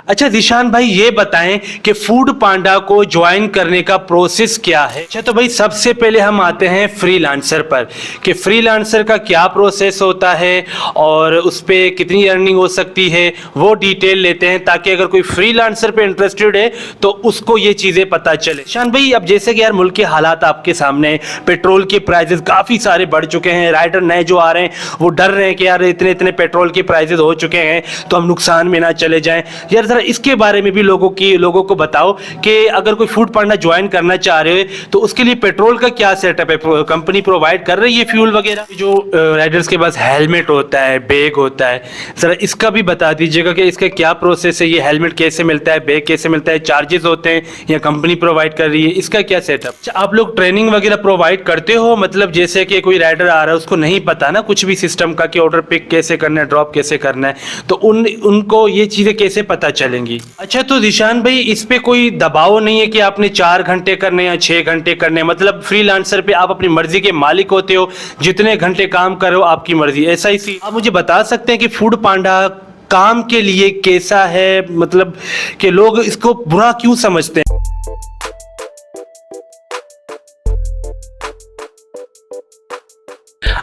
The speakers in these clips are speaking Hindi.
अच्छा दिशान भाई, ये बताएं कि फूड पांडा को ज्वाइन करने का प्रोसेस क्या है। अच्छा तो भाई सबसे पहले हम आते हैं फ्रीलांसर पर कि फ्रीलांसर का क्या प्रोसेस होता है और उस पर कितनी अर्निंग हो सकती है, वो डिटेल लेते हैं ताकि अगर कोई फ्रीलांसर पे इंटरेस्टेड है तो उसको ये चीज़ें पता चले। दिशान भाई, अब जैसे कि यार मुल्क के हालात आपके सामने, पेट्रोल के प्राइजेस काफ़ी सारे बढ़ चुके हैं। राइडर नए जो आ रहे हैं वो डर रहे हैं कि यार इतने इतने पेट्रोल के प्राइजेस हो चुके हैं तो हम नुकसान में ना चले जाएं। यार इसके बारे में भी लोगों को बताओ कि अगर कोई फूड पांडा ज्वाइन करना चाह रहे हो तो उसके लिए पेट्रोल का क्या सेटअप है, कंपनी प्रोवाइड कर रही है फ्यूल वगैरह। जो राइडर्स के पास हेलमेट होता है, बैग होता है, जरा इसका भी बता दीजिएगा कि इसका क्या प्रोसेस है, ये हेलमेट कैसे मिलता है, बैग कैसे मिलता है, चार्जेस होते हैं या कंपनी प्रोवाइड कर रही है, इसका क्या सेटअप। आप लोग ट्रेनिंग वगैरह प्रोवाइड करते हो, मतलब जैसे कि कोई राइडर आ रहा है उसको नहीं पता ना कुछ भी सिस्टम का कि ऑर्डर पिक कैसे करना है, ड्रॉप कैसे करना है, तो उनको ये चीजें कैसे पता चलेंगी। अच्छा तो दिशान भाई, इस पे कोई दबाव नहीं है कि आपने 4 घंटे करने या 6 घंटे करने, मतलब फ्रीलांसर पे आप अपनी मर्जी के मालिक होते हो, जितने घंटे काम करो आपकी मर्जी। ऐसा ही आप मुझे बता सकते हैं कि फूड पांडा काम के लिए कैसा है, मतलब कि लोग इसको बुरा क्यों समझते हैं।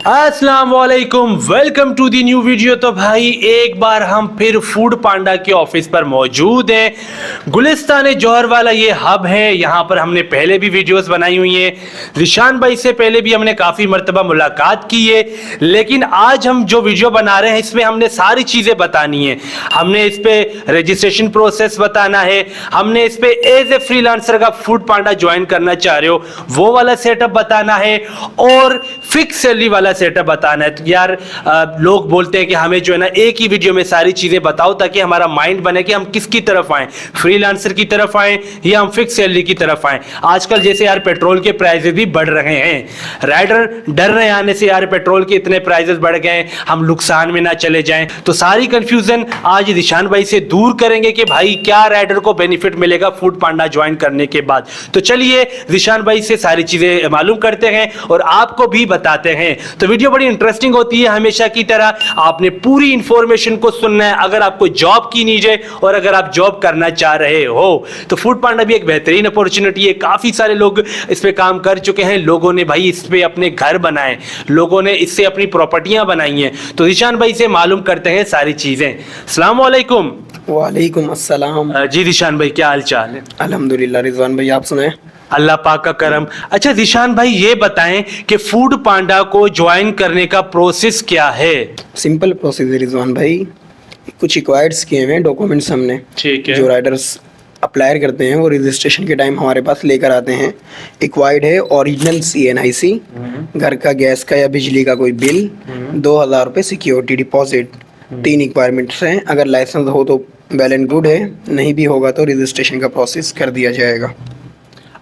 अस्सलाम वालेकुम, welcome to the new video. तो भाई एक बार हम फिर फूड पांडा के ऑफिस पर मौजूद हैं। गुलिस्तान जौहर वाला ये हब है, यहाँ पर हमने पहले भी वीडियोस बनाई हुई हैं। रिशान भाई से पहले भी हमने काफ़ी मरतबा मुलाकात की है, लेकिन आज हम जो वीडियो बना रहे हैं इसमें हमने सारी चीज़ें बतानी है। हमने इस पर रजिस्ट्रेशन प्रोसेस बताना है, हमने इस पर एज ए फ्रीलांसर का फूड पांडा ज्वाइन करना चाह रहे हो वो वाला सेटअप बताना है, और फिक्स सैलरी वाला सेटअप बताना है। तो यार लोग बोलते हैं कि हमें जो है ना एक ही वीडियो में सारी चीजें बताओ ताकि हमारा माइंड बने कि हम किसकी तरफ आए, फ्रीलांसर की तरफ आए या हम फिक्स सैलरी की तरफ आए। आजकल जैसे यार पेट्रोल के प्राइसेस भी बढ़ रहे हैं, राइडर डर रहे हैं आने से, यार पेट्रोल के इतने प्राइसेस बढ़ गए हम नुकसान में ना चले जाएं। तो सारी कंफ्यूजन आज दिशान भाई से दूर करेंगे कि भाई क्या राइडर को बेनिफिट मिलेगा फूड पांडा ज्वाइन करने के बाद। तो चलिए दिशान भाई से सारी चीजें मालूम करते हैं और आपको भी बताते हैं। तो वीडियो बड़ी इंटरेस्टिंग होती है हमेशा की तरह, आपने पूरी इंफॉर्मेशन को सुनना है अगर आपको जॉब की नीड है और अगर आप जॉब करना चाह रहे हो तो फूड पांडा भी एक बेहतरीन अपॉर्चुनिटी है। काफी सारे लोग इस पे काम कर चुके हैं, लोगों ने भाई इस पे अपने घर बनाए, लोगों ने इससे अपनी प्रॉपर्टियां बनाई हैं। तो दिशान भाई से मालूम करते हैं सारी चीजें। अस्सलाम वालेकुम। वालेकुम अस्सलाम। जी दिशान भाई, क्या हाल चाल है। अल्हम्दुलिल्लाह रिजवान भाई, आप सुनाएं। अल्लाह पाक का करम। अच्छा दिशान भाई, ये बताएं कि फूड पांडा को ज्वाइन करने का प्रोसेस क्या है। सिंपल प्रोसेस है रिजवान भाई, कुछ रिक्वायर्ड्स किए हुए हैं डॉक्यूमेंट्स हमने, ठीक है। जो राइडर्स अप्लाई करते हैं वो रजिस्ट्रेशन के टाइम हमारे पास लेकर आते हैं। रिक्वायर्ड है ओरिजिनल CNIC, घर का गैस का या बिजली का कोई बिल, 2000 रुपये सिक्योरिटी डिपॉजिट। 3 रिक्वायरमेंट्स हैं। अगर लाइसेंस हो तो वेल एंड गुड है, नहीं भी होगा तो रजिस्ट्रेशन का प्रोसेस कर दिया जाएगा।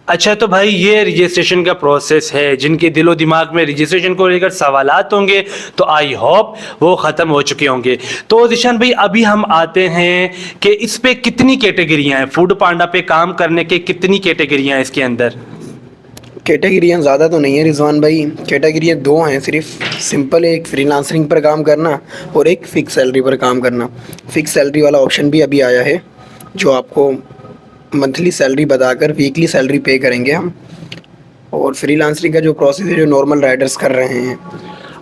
अच्छा तो भाई ये रजिस्ट्रेशन का प्रोसेस है, जिनके दिलो दिमाग में रजिस्ट्रेशन को लेकर सवालात होंगे तो आई होप वो ख़त्म हो चुके होंगे। तो दिशान भाई अभी हम आते हैं कि इस पे कितनी कैटेगरियां हैं, फूड पांडा पे काम करने के कितनी कैटेगरियां हैं इसके अंदर। कैटेगरियाँ ज़्यादा तो नहीं है रिजवान भाई, कैटेगरियाँ 2 हैं सिर्फ। सिंपल एक फ्रीलांसरिंग पर काम करना और एक फ़िक्स सैलरी पर काम करना। फ़िक्स सैलरी वाला ऑप्शन भी अभी आया है, जो आपको मंथली सैलरी बताकर वीकली सैलरी पे करेंगे हम। और फ्रीलांसरिंग का जो प्रोसेस है जो नॉर्मल राइडर्स कर रहे हैं।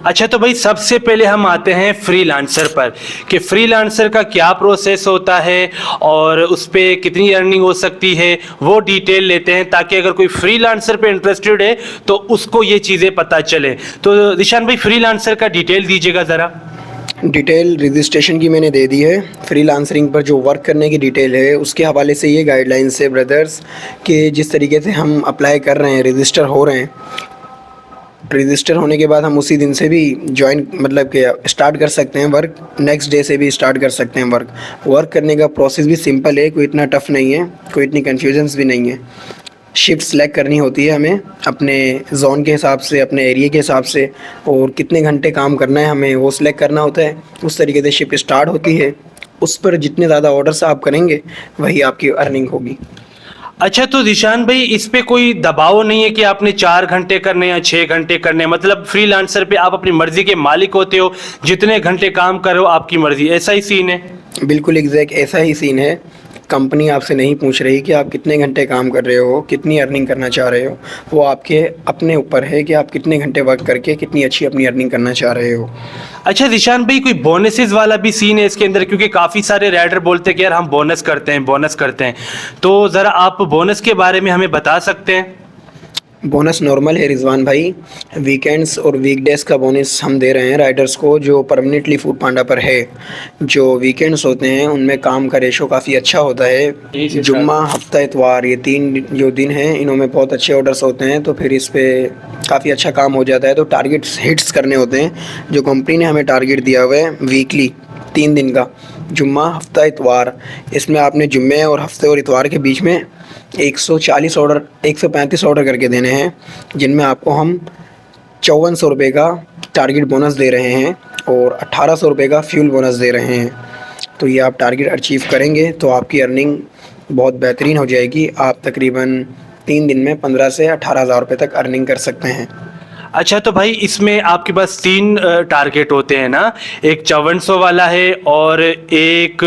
अच्छा तो भाई सबसे पहले हम आते हैं फ्रीलांसर पर कि फ्रीलांसर का क्या प्रोसेस होता है और उस पर कितनी अर्निंग हो सकती है, वो डिटेल लेते हैं ताकि अगर कोई फ्रीलांसर पे इंटरेस्टेड है तो उसको ये चीज़ें पता चले। तो दिशान भाई फ्रीलांसर का डिटेल दीजिएगा ज़रा। डिटेल रजिस्ट्रेशन की मैंने दे दी है। फ्रीलांसरिंग पर जो वर्क करने की डिटेल है उसके हवाले से ये गाइडलाइंस है ब्रदर्स, कि जिस तरीके से हम अप्लाई कर रहे हैं, रजिस्टर हो रहे हैं, रजिस्टर होने के बाद हम उसी दिन से भी ज्वाइन मतलब कि स्टार्ट कर सकते हैं वर्क, नेक्स्ट डे से भी स्टार्ट कर सकते हैं वर्क करने का प्रोसेस भी सिंपल है, कोई इतना टफ नहीं है, कोई इतनी कन्फ्यूजन्स भी नहीं है। शिफ्ट सेलेक्ट करनी होती है हमें अपने जोन के हिसाब से, अपने एरिया के हिसाब से, और कितने घंटे काम करना है हमें वो सिलेक्ट करना होता है। उस तरीके से शिफ्ट स्टार्ट होती है, उस पर जितने ज़्यादा ऑर्डर्स आप करेंगे वही आपकी अर्निंग होगी। अच्छा तो दिशान भाई इस पे कोई दबाव नहीं है कि आपने 4 घंटे करने या 6 घंटे करने, मतलब फ्रीलांसर पे आप अपनी मर्जी के मालिक होते हो, जितने घंटे काम करो आपकी मर्जी, ऐसा ही सीन है। बिल्कुल एग्जैक्ट ऐसा ही सीन है। कंपनी आपसे नहीं पूछ रही कि आप कितने घंटे काम कर रहे हो, कितनी अर्निंग करना चाह रहे हो। वो आपके अपने ऊपर है कि आप कितने घंटे वर्क करके कितनी अच्छी अपनी अर्निंग करना चाह रहे हो। अच्छा ज़ीशान भाई, कोई बोनसेस वाला भी सीन है इसके अंदर? क्योंकि काफ़ी सारे राइडर बोलते हैं कि यार हम बोनस करते हैं, बोनस करते हैं, तो ज़रा आप बोनस के बारे में हमें बता सकते हैं? बोनस नॉर्मल है रिजवान भाई, वीकेंड्स और वीकडेज़ का बोनस हम दे रहे हैं राइडर्स को जो परमानेंटली फूड पांडा पर है। जो वीकेंड्स होते हैं उनमें काम का रेशो काफ़ी अच्छा होता है। जुम्मा, हफ्ता, इतवार, ये 3 जो दिन हैं इनों में बहुत अच्छे ऑर्डर्स होते हैं, तो फिर इस पे काफ़ी अच्छा काम हो जाता है। तो टारगेट्स हिट्स करने होते हैं। जो कंपनी ने हमें टारगेट दिया हुआ है वीकली 3 दिन का, जुम्मा, हफ्ता, इतवार, इसमें आपने जुम्मे और हफ्ते और इतवार के बीच में 140 ऑर्डर 135 ऑर्डर करके देने हैं, जिनमें आपको हम 5400 रुपये का टारगेट बोनस दे रहे हैं और 1800 रुपये का फ्यूल बोनस दे रहे हैं। तो ये आप टारगेट अचीव करेंगे तो आपकी अर्निंग बहुत बेहतरीन हो जाएगी। आप तकरीबन 3 दिन में 15 से 18,000 रुपये तक अर्निंग कर सकते हैं। अच्छा, तो भाई इसमें आपके पास 3 टारगेट होते हैं ना, एक 5400 वाला है और एक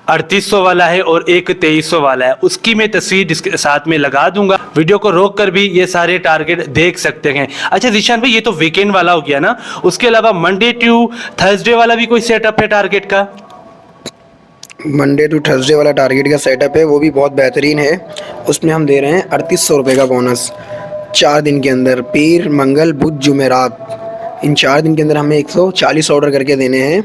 3800 वाला है और एक 2300 वाला है। उसकी मैं तस्वीर इसके साथ में लगा दूंगा, वीडियो को रोक कर भी ये सारे टारगेट देख सकते हैं। अच्छा ज़ीशान भाई, ये तो वीकेंड वाला हो गया ना, उसके अलावा मंडे टू थर्सडे वाला भी कोई सेटअप है टारगेट का? मंडे टू थर्सडे वाला टारगेट का सेटअप है, वो भी बहुत बेहतरीन है। उसमें हम दे रहे हैं 3800 रुपये का बोनस 4 दिन के अंदर, पीर, मंगल, बुध, जुमेरात, इन 4 दिन के अंदर हमें 140 ऑर्डर करके देने हैं।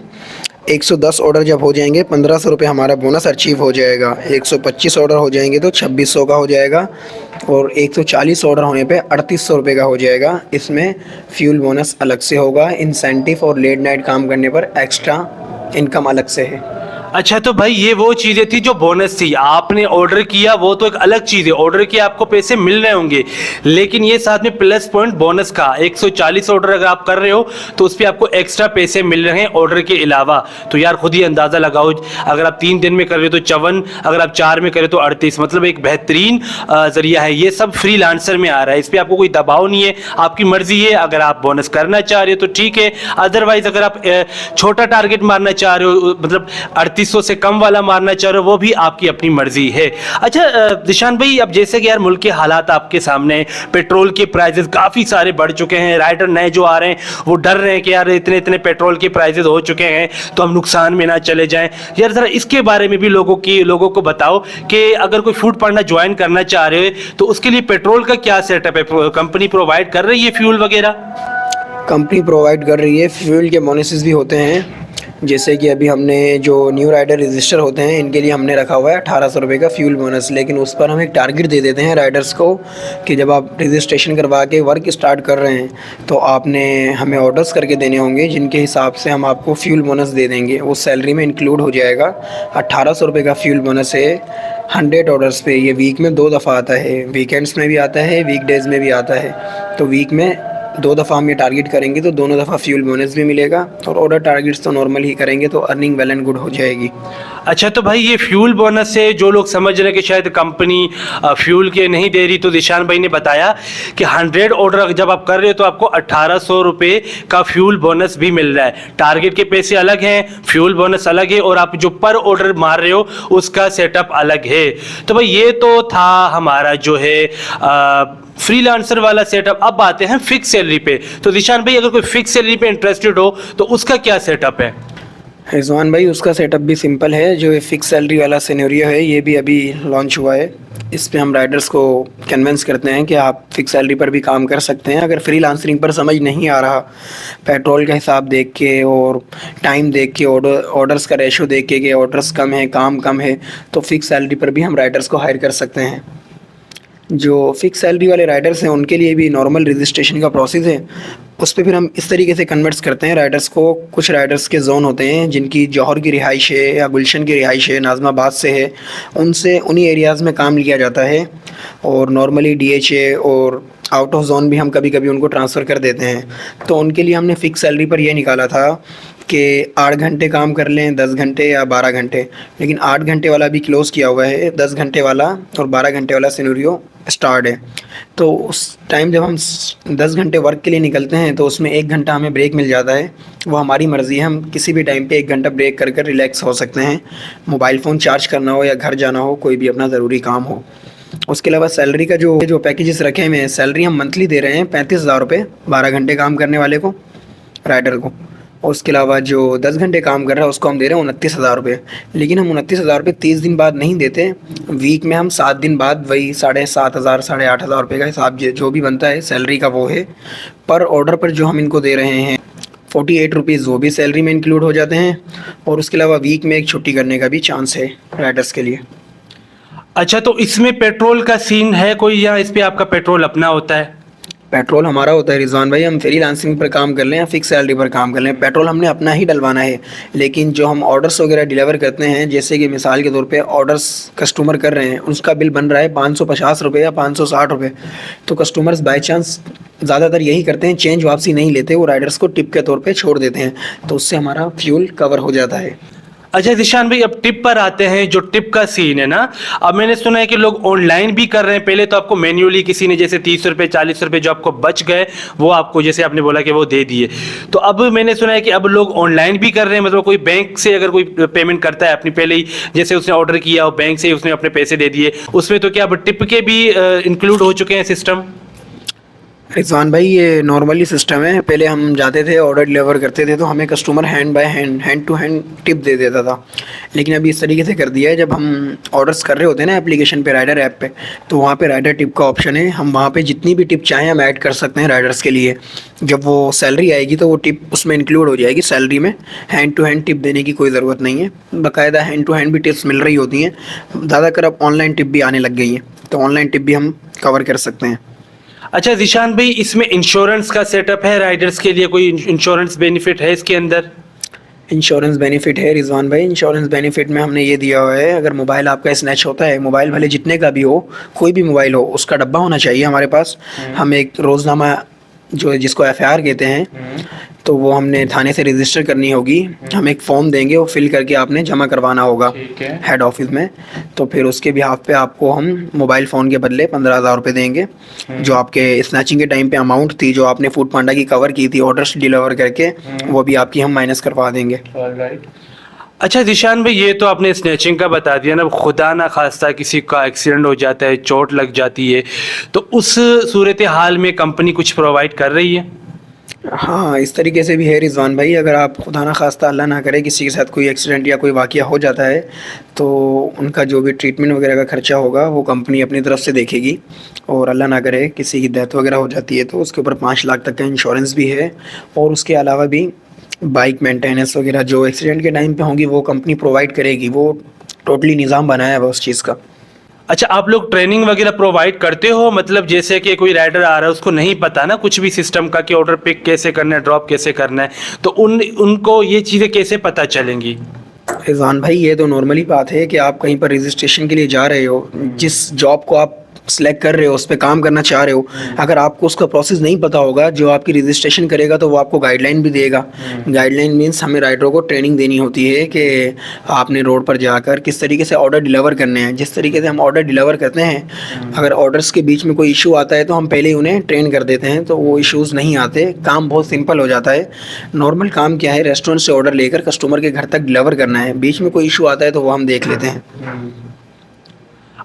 110 ऑर्डर जब हो जाएंगे 1500 रुपये हमारा बोनस अचीव हो जाएगा। 125 ऑर्डर हो जाएंगे तो 2600 का हो जाएगा और 140 ऑर्डर होने पे 3800 रुपये का हो जाएगा। इसमें फ्यूल बोनस अलग से होगा, इंसेंटिव और लेट नाइट काम करने पर एक्स्ट्रा इनकम अलग से है। अच्छा, तो भाई ये वो चीज़ें थी जो बोनस थी, आपने ऑर्डर किया वो तो एक अलग चीज़ है, ऑर्डर किया आपको पैसे मिल रहे होंगे, लेकिन ये साथ में प्लस पॉइंट बोनस का 140 ऑर्डर अगर आप कर रहे हो तो उस पर आपको एक्स्ट्रा पैसे मिल रहे हैं ऑर्डर के अलावा। तो यार खुद ही अंदाज़ा लगाओ, अगर आप 3 दिन में कर रहे हो तो 54, अगर आप 4 में करें तो 38, मतलब एक बेहतरीन ज़रिया है। ये सब फ्रीलांसर में आ रहा है, इस पर आपको कोई दबाव नहीं है, आपकी मर्ज़ी है। अगर आप बोनस करना चाह रहे हो तो ठीक है, अदरवाइज़ अगर आप छोटा टारगेट मारना चाह रहे हो, मतलब 3800 से कम वाला मारना चाह रहे हो, वो भी आपकी अपनी मर्जी है। अच्छा ज़ीशान भाई, अब जैसे कि यार मुल्क के हालात आपके सामने, पेट्रोल के प्राइसेस काफ़ी सारे बढ़ चुके हैं, राइडर नए जो आ रहे हैं वो डर रहे हैं कि यार इतने इतने पेट्रोल के प्राइसेस हो चुके हैं तो हम नुकसान में ना चले जाएं। यार ज़रा इसके बारे में भी लोगों को बताओ कि अगर कोई फूड पांडा ज्वाइन करना चाह रहे हो तो उसके लिए पेट्रोल का क्या सेटअप है, कंपनी प्रोवाइड कर रही है फ्यूल वगैरह? कंपनी प्रोवाइड कर रही है, फ्यूल के बोनसेस भी होते हैं। जैसे कि अभी हमने जो न्यू राइडर रजिस्टर होते हैं इनके लिए हमने रखा हुआ है 1800 रुपये का फ्यूल बोनस, लेकिन उस पर हम एक टारगेट दे देते हैं राइडर्स को कि जब आप रजिस्ट्रेशन करवा के वर्क स्टार्ट कर रहे हैं तो आपने हमें ऑर्डर्स करके देने होंगे, जिनके हिसाब से हम आपको फ्यूल बोनस दे देंगे, वो सैलरी में इंक्लूड हो जाएगा। 1800 रुपये का फ्यूल बोनस है 100 ऑर्डर्स पे। ये वीक में 2 दफ़ा आता है, वीकेंड्स में भी आता है, वीकडेज़ में भी आता है। तो वीक में 2 दफ़ा हम ये टारगेट करेंगे तो दोनों दफ़ा फ्यूल बोनस भी मिलेगा और ऑर्डर टारगेट्स तो नॉर्मल ही करेंगे तो अर्निंग वेल एंड गुड हो जाएगी। अच्छा, तो भाई ये फ्यूल बोनस से जो लोग समझ रहे हैं कि शायद कंपनी फ्यूल के नहीं दे रही, तो ज़ीशान भाई ने बताया कि 100 ऑर्डर जब आप कर रहे हो तो आपको 1800 रुपये का फ्यूल बोनस भी मिल रहा है। टारगेट के पैसे अलग हैं, फ्यूल बोनस अलग है और आप जो पर ऑर्डर मार रहे हो उसका सेटअप अलग है। तो भाई ये तो था हमारा जो है फ्रीलांसर वाला सेटअप। अब आते हैं फिक्स सैलरी पे। तो ज़ीशान भाई, अगर कोई फिक्स सैलरी पे इंटरेस्टेड हो तो उसका क्या सेटअप है? रिजवान भाई, उसका सेटअप भी सिंपल है। जो ये फिक्स सैलरी वाला सिनेरियो है ये भी अभी लॉन्च हुआ है। इस पे हम राइडर्स को कन्विंस करते हैं कि आप फिक्स सैलरी पर भी काम कर सकते हैं। अगर फ्रीलांसरिंग पर समझ नहीं आ रहा, पेट्रोल का हिसाब देख के और टाइम देख के, ऑर्डर्स का रेशो देख के कि ऑर्डर्स कम है, काम कम है, तो फिक्स सैलरी पर भी हम राइडर्स को हायर कर सकते हैं। जो फिक्स सैलरी वाले राइडर्स हैं उनके लिए भी नॉर्मल रजिस्ट्रेशन का प्रोसेस है। उस पर फिर हम इस तरीके से कन्वर्ट्स करते हैं राइडर्स को। कुछ राइडर्स के जोन होते हैं जिनकी जौहर की रिहाइश है या गुलशन की रिहाइश है, नाज़माबाद से है, उनसे उन्हीं एरियाज़ में काम लिया जाता है और नॉर्मली DHA और आउट ऑफ जोन भी हम कभी कभी उनको ट्रांसफ़र कर देते हैं। तो उनके लिए हमने फ़िक्स सैलरी पर यह निकाला था कि 8 घंटे काम कर लें, 10 घंटे या 12 घंटे, लेकिन 8 घंटे वाला भी क्लोज़ किया हुआ है, 10 घंटे वाला और 12 घंटे वाला सिनेरियो स्टार्ट है। तो उस टाइम जब हम 10 घंटे वर्क के लिए निकलते हैं तो उसमें 1 घंटा हमें ब्रेक मिल जाता है। वो हमारी मर्ज़ी है, हम किसी भी टाइम पे 1 घंटा ब्रेक कर कर रिलैक्स हो सकते हैं, मोबाइल फ़ोन चार्ज करना हो या घर जाना हो, कोई भी अपना ज़रूरी काम हो। उसके अलावा सैलरी का जो पैकेजेस रखे हुए हैं, सैलरी हम मंथली दे रहे हैं 35,000 रुपये 12 घंटे काम करने वाले को, राइडर को। और उसके अलावा जो 10 घंटे काम कर रहा है उसको हम दे रहे हैं 29,000 रुपये। लेकिन हम 29,000 रुपये 30 दिन बाद नहीं देते, वीक में हम 7 दिन बाद वही 7,500 8,500 रुपये का हिसाब जो भी बनता है सैलरी का वो है। पर ऑर्डर पर जो हम इनको दे रहे हैं 48 रुपीज़ वो भी सैलरी में इंक्लूड हो जाते हैं। और उसके अलावा वीक में एक छुट्टी करने का भी चांस है राइडर्स के लिए। अच्छा, तो इसमें पेट्रोल का सीन है कोई, या इस पे आपका पेट्रोल अपना होता है? पेट्रोल हमारा होता है रिजवान भाई, हम फ्रीलांसिंग पर काम कर लें या फिक्स सैलरी पर काम कर लें, पेट्रोल हमने अपना ही डलवाना है। लेकिन जो हम ऑर्डर्स वगैरह डिलीवर करते हैं, जैसे कि मिसाल के तौर पे ऑर्डर्स कस्टमर कर रहे हैं, उसका बिल बन रहा है 550 रुपये या 560 रुपये, तो कस्टमर्स बाई चांस ज़्यादातर यही करते हैं, चेंज वापसी नहीं लेते, वो राइडर्स को टिप के तौर पर छोड़ देते हैं, तो उससे हमारा फ्यूल कवर हो जाता है। अच्छा ज़ीशान भाई, अब टिप पर आते हैं। जो टिप का सीन है ना, अब मैंने सुना है कि लोग ऑनलाइन भी कर रहे हैं। पहले तो आपको मैन्युअली किसी ने जैसे 30 रुपये 40 रुपये जो आपको बच गए वो आपको, जैसे आपने बोला कि वो दे दिए, तो अब मैंने सुना है कि अब लोग ऑनलाइन भी कर रहे हैं। मतलब कोई बैंक से अगर कोई पेमेंट करता है अपनी, पहले ही जैसे उसने ऑर्डर किया और बैंक से ही उसने अपने पैसे दे दिए, उसमें तो क्या अब टिप के भी इंक्लूड हो चुके हैं सिस्टम? रिजवान भाई, ये नॉर्मली सिस्टम है। पहले हम जाते थे ऑर्डर डिलीवर करते थे तो हमें customer hand by hand, hand to hand tip दे देता था। लेकिन अभी इस तरीके से कर दिया है, जब हम ऑर्डर्स कर रहे होते हैं ना एप्लीकेशन पे, राइडर ऐप पे, तो वहाँ पे राइडर टिप का ऑप्शन है। हम वहाँ पे जितनी भी टिप चाहें हम ऐड कर सकते हैं राइडर्स के लिए। जब वो सैलरी आएगी तो वो टिप उसमें इंक्लूड हो जाएगी सैलरी में। हैंड टू हैंड टिप देने की कोई ज़रूरत नहीं है, बाकायदा हैंड टू हैंड भी टिप्स मिल रही होती हैं। ज़्यादातर अब ऑनलाइन टिप भी आने लग गई हैं, तो ऑनलाइन टिप भी हम कवर कर सकते हैं। अच्छा ज़ीशान भाई, इसमें इंश्योरेंस का सेटअप है राइडर्स के लिए? कोई इंश्योरेंस बेनिफिट है इसके अंदर? इंश्योरेंस बेनिफिट है रिजवान भाई। इंश्योरेंस बेनिफिट में हमने ये दिया हुआ है, अगर मोबाइल आपका स्नैच होता है, मोबाइल भले जितने का भी हो, कोई भी मोबाइल हो, उसका डब्बा होना चाहिए हमारे पास। हम एक रोज़नामा जो जिसको FIR कहते हैं, तो वो हमने थाने से रजिस्टर करनी होगी। हम एक फॉर्म देंगे, वो फिल करके आपने जमा करवाना होगा हेड ऑफिस में। तो फिर उसके बिहाफ पे आपको हम मोबाइल फ़ोन के बदले 15,000 रुपये देंगे। जो आपके स्नैचिंग के टाइम पे अमाउंट थी, जो आपने फूड पांडा की कवर की थी ऑर्डर्स डिलीवर करके, वो भी आपकी हम माइनस करवा देंगे। अच्छा ज़ीशान भाई, ये तो आपने स्नैचिंग का बता दिया ना, खुदा ना खास्ता किसी का एक्सीडेंट हो जाता है, चोट लग जाती है, तो उस सूरत हाल में कंपनी कुछ प्रोवाइड कर रही है? हाँ, इस तरीके से भी है रिजवान भाई। अगर आप खुदा ना खास्ता अल्लाह ना करे किसी के साथ कोई एक्सीडेंट या कोई वाक़या हो जाता है, तो उनका जो भी ट्रीटमेंट वगैरह का खर्चा होगा वो कंपनी अपनी तरफ से देखेगी। और अल्लाह ना करे किसी की डेथ वगैरह हो जाती है तो उसके ऊपर 5 लाख तक का इंश्योरेंस भी है। और उसके अलावा भी बाइक मेंटेनेंस वगैरह जो एक्सीडेंट के टाइम पे होंगी वो कंपनी प्रोवाइड करेगी। वो टोटली निज़ाम बनाया हुआ उस चीज़ का। अच्छा, आप लोग ट्रेनिंग वगैरह प्रोवाइड करते हो? मतलब जैसे कि कोई राइडर आ रहा है, उसको नहीं पता ना कुछ भी सिस्टम का कि ऑर्डर पिक कैसे करना है, ड्रॉप कैसे करना है, तो उनको ये चीज़ें कैसे पता चलेंगी? रिजवान भाई, ये तो नॉर्मली बात है कि आप कहीं पर रजिस्ट्रेशन के लिए जा रहे हो, जिस जॉब को आप सेलेक्ट कर रहे हो, उस पर काम करना चाह रहे हो, अगर आपको उसका प्रोसेस नहीं पता होगा, जो आपकी रजिस्ट्रेशन करेगा तो वो आपको गाइडलाइन भी देगा। गाइडलाइन मीन्स हमें राइडरों को ट्रेनिंग देनी होती है कि आपने रोड पर जाकर किस तरीके से ऑर्डर डिलीवर करने हैं। जिस तरीके से हम ऑर्डर डिलीवर करते हैं, अगर ऑर्डर्स के बीच में कोई इशू आता है तो हम पहले ही उन्हें ट्रेन कर देते हैं, तो वो इशूज़ नहीं आते, काम बहुत सिंपल हो जाता है। नॉर्मल काम क्या है, रेस्टोरेंट से ऑर्डर लेकर कस्टमर के घर तक डिलीवर करना है। बीच में कोई इशू आता है तो वो हम देख लेते हैं।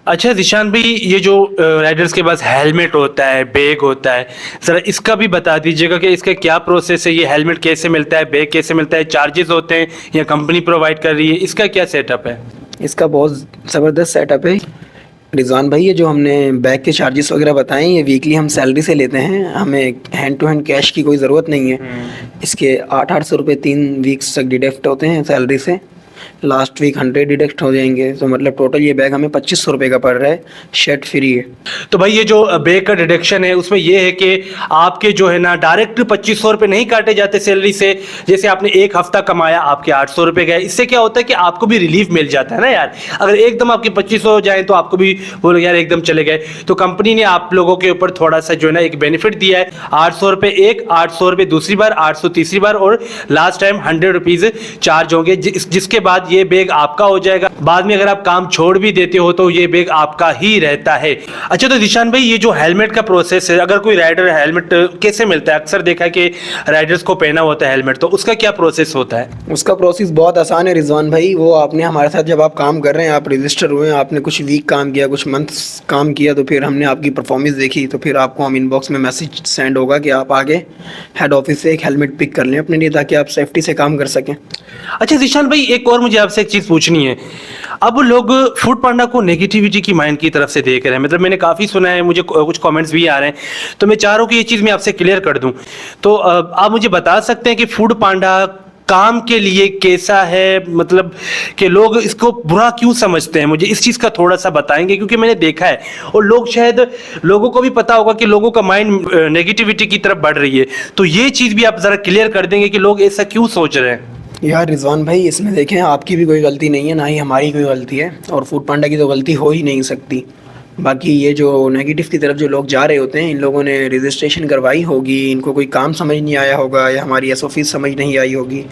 अच्छा ज़ीशान भाई, ये जो राइडर्स के पास हेलमेट होता है, बैग होता है, ज़रा इसका भी बता दीजिएगा कि इसका क्या प्रोसेस है? ये हेलमेट कैसे मिलता है, बैग कैसे मिलता है, चार्जेस होते हैं या कंपनी प्रोवाइड कर रही है? इसका क्या सेटअप है? इसका बहुत ज़बरदस्त सेटअप है रिजवान भाई। ये जो हमने बैग के चार्जेस वगैरह बताएं, ये वीकली हम सैलरी से लेते हैं, हमें हैंड टू हैंड कैश की कोई ज़रूरत नहीं है। इसके 800 रुपये 3 वीक्स तक डिडक्ट होते हैं सैलरी से। लास्ट वीक 100 डिडक्ट हो जाएंगे, तो मतलब टोटल ये बैग हमें 2500 रुपये का पड़ रहा है, शर्ट फ्री है। तो भाई ये जो बैग का डिडक्शन है उसमें ये है कि आपके जो है ना डायरेक्ट 2500 रुपये नहीं काटे जाते सैलरी से। जैसे आपने एक हफ्ता कमाया, आपके 800 रुपये गए, इससे क्या होता है कि आपको भी रिलीफ मिल जाता है ना यार। अगर एकदम आपके 2500 हो जाए तो आपको भी बोलो यार एकदम चले गए। तो कंपनी ने आप लोगों के ऊपर थोड़ा सा जो है ना एक बेनिफिट दिया है, 800 रुपये एक, 800 रुपये दूसरी बार, 800 तीसरी बार और लास्ट टाइम 100 रुपीज चार्ज होंगे, जिसके बाद ये बैग आपका हो जाएगा। बाद में अगर आप काम छोड़ भी देते हो तो ये बैग आपका ही रहता है। अच्छा, तो दिशान भाई ये जो हेलमेट का प्रोसेस है, अगर कोई राइडर हेलमेट कैसे मिलता है? अक्सर देखा है कि राइडर्स को पहना होता है हेलमेट, तो उसका क्या प्रोसेस होता है? उसका प्रोसेस बहुत आसान है रिजवान भाई। वो आपने हमारे साथ जब आप काम कर रहे हैं, आप रजिस्टर हुए, आपने कुछ वीक काम किया, कुछ मंथ्स काम किया, तो फिर हमने आपकी परफॉर्मेंस देखी, तो फिर आपको हम इनबॉक्स में मैसेज सेंड होगा कि आप आगे हेड ऑफिस से एक हेलमेट पिक कर लें अपने लिए, ताकि आप सेफ्टी से काम कर सकें। अच्छा जिशान भाई, एक और मुझे आपसे एक चीज पूछनी है। अब लोग फूड पांडा को नेगेटिविटी की माइंड की तरफ से देख रहे हैं, मतलब मैंने काफी सुना है, मुझे कुछ कमेंट्स भी आ रहे हैं, तो मैं चाह रहा हूं कि ये चीज मैं आपसे क्लियर कर दूं। तो आप मुझे बता सकते हैं कि फूड पांडा काम के लिए कैसा है, मतलब कि लोग इसको बुरा क्यों समझते हैं? मुझे इस चीज़ का थोड़ा सा बताएंगे, क्योंकि मैंने देखा है और लोग शायद लोगों को भी पता होगा कि लोगों का माइंड नेगेटिविटी की तरफ बढ़ रही है, तो ये चीज़ भी आप ज़रा क्लियर कर देंगे कि लोग ऐसा क्यों सोच रहे हैं? यार रिजवान भाई, इसमें देखें आपकी भी कोई गलती नहीं है, ना ही हमारी कोई गलती है, और फूड पांडा की तो गलती हो ही नहीं सकती। बाकी ये जो नेगेटिव की तरफ जो लोग जा रहे होते हैं, इन लोगों ने रजिस्ट्रेशन करवाई होगी, इनको कोई काम समझ नहीं आया होगा, या हमारी एसओपी समझ नहीं आई होगी,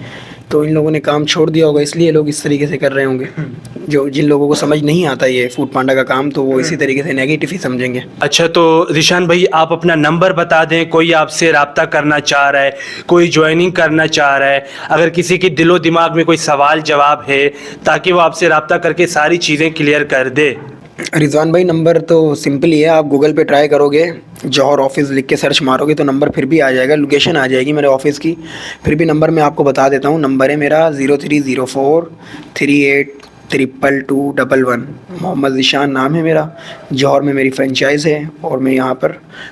तो इन लोगों ने काम छोड़ दिया होगा, इसलिए लोग इस तरीके से कर रहे होंगे। जो जिन लोगों को समझ नहीं आता ये फूड पांडा का काम, तो वो इसी तरीके से नेगेटिव ही समझेंगे। अच्छा, तो रिशान भाई आप अपना नंबर बता दें, कोई आपसे रब्ता करना चाह रहा है, कोई ज्वाइनिंग करना चाह रहा है, अगर किसी के दिलो दिमाग में कोई सवाल जवाब है, ताकि वो आपसे रब्ता करके सारी चीज़ें क्लियर कर दे। रिजवान भाई, नंबर तो सिंपल ही है, आप गूगल पे ट्राई करोगे, जौहर ऑफिस लिख के सर्च मारोगे तो नंबर फिर भी आ जाएगा, लोकेशन आ जाएगी मेरे ऑफिस की। फिर भी नंबर मैं आपको बता देता हूँ, नंबर है मेरा 0304 382211। मोहम्मद ज़ीशान नाम है मेरा, जौहर में मेरी फ्रेंचाइज़ है, और मैं यहाँ पर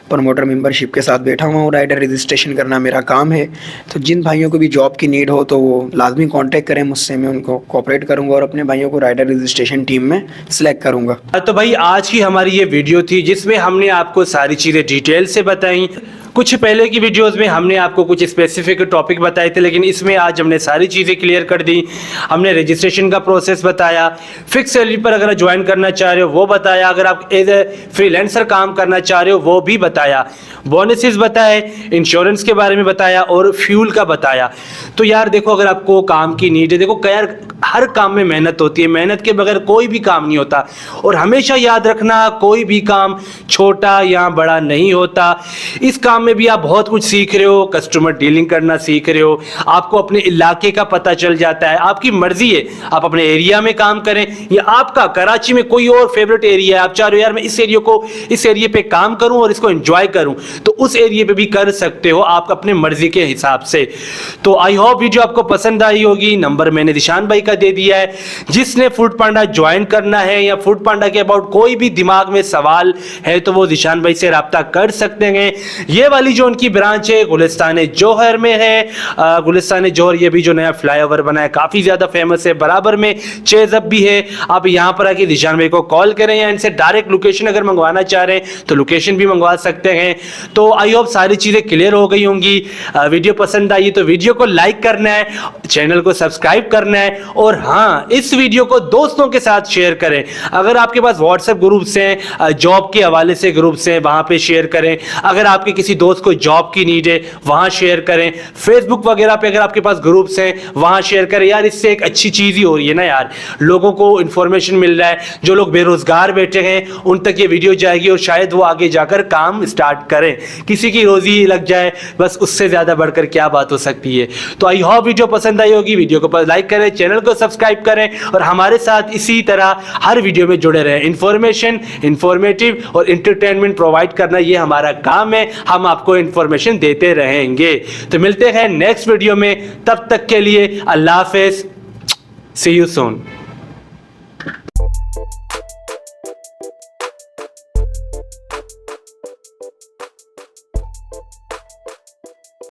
प्रमोटर मेंबरशिप के साथ बैठा हुआ हूँ। राइडर रजिस्ट्रेशन करना मेरा काम है, तो जिन भाइयों को भी जॉब की नीड हो तो वो लाजमी कांटेक्ट करें मुझसे, मैं उनको कोऑपरेट करूँगा और अपने भाइयों को राइडर रजिस्ट्रेशन टीम में सिलेक्ट करूँगा। तो भाई आज की हमारी ये वीडियो थी जिसमें हमने आपको सारी चीज़ें डिटेल से बताई। कुछ पहले की वीडियोस में हमने आपको कुछ स्पेसिफिक टॉपिक बताए थे, लेकिन इसमें आज हमने सारी चीज़ें क्लियर कर दी। हमने रजिस्ट्रेशन का प्रोसेस बताया, फिक्स सैलरी पर अगर ज्वाइन करना चाह रहे हो वो बताया, अगर आप एज ए फ्रीलांसर काम करना चाह रहे हो वो भी बताया, बोनसेस बताए, इंश्योरेंस के बारे में बताया और फ्यूल का बताया। तो यार देखो, अगर आपको काम की नीड है, देखो यार हर काम में मेहनत होती है, मेहनत के बगैर कोई भी काम नहीं होता। और हमेशा याद रखना, कोई भी काम छोटा या बड़ा नहीं होता। इस काम में भी आप बहुत कुछ सीख रहे हो, कस्टमर डीलिंग करना सीख रहे हो, आपको अपने इलाके का पता चल जाता है। आपकी मर्जी है, आप अपने एरिया में काम करें या आपका कराची में कोई और फेवरेट एरिया है, आप चाह रहे हो यार मैं इस एरिया पे काम करूं और इसको एंजॉय करूं, तो उस एरिया पे भी कर सकते हो आप अपने मर्जी के हिसाब से। तो आई होप वीडियो आपको पसंद आई होगी। नंबर मैंने ज़ीशान भाई का दे दिया है, जिसने फूड पांडा ज्वाइन करना है या फूड पांडा के अबाउट कोई भी दिमाग में सवाल है तो वो ज़ीशान भाई से रब्ता कर सकते हैं। ये वाली जो उनकी ब्रांच है गुलिस्तान जौहर में है। गुलिस्तान जौहर ये भी जो नया फ्लाईओवर बना है काफी ज्यादा फेमस है, बराबर में चेजअप भी है। आप यहाँ पर आके ज़ीशान भाई को कॉल करें या इनसे डायरेक्ट लोकेशन अगर मंगवाना चाह रहे हैं तो लोकेशन भी मंगवा सकते हैं। तो आई होप सारी चीजें क्लियर हो गई होंगी। वीडियो पसंद आई तो वीडियो को लाइक करना है, चैनल को सब्सक्राइब करना है, और हाँ इस वीडियो को दोस्तों के साथ शेयर करें। अगर आपके पास व्हाट्सएप ग्रुप्स हैं, जॉब के हवाले से ग्रुप्स हैं, वहां पे शेयर करें। अगर आपके किसी दोस्त को जॉब की नीड है वहां शेयर करें। फेसबुक वगैरह पे अगर आपके पास ग्रुप्स हैं वहां शेयर करें। यार इससे एक अच्छी चीज ही हो रही है ना यार, लोगों को इंफॉर्मेशन मिल रहा है। जो लोग बेरोजगार बैठे हैं उन तक ये वीडियो जाएगी और शायद वो आगे जाकर काम स्टार्ट करें, किसी की रोजी लग जाए, बस उससे ज्यादा बढ़कर क्या बात हो सकती है। तो आई होप वीडियो पसंद आई होगी। वीडियो को लाइक करें, चैनल को सब्सक्राइब करें और हमारे साथ इसी तरह हर वीडियो में जुड़े रहें। इंफॉर्मेशन, इंफॉर्मेटिव और एंटरटेनमेंट प्रोवाइड करना ये हमारा काम है। हम आपको इंफॉर्मेशन देते रहेंगे। तो मिलते हैं नेक्स्ट वीडियो में, तब तक के लिए अल्लाह हाफिज, सी यू सून।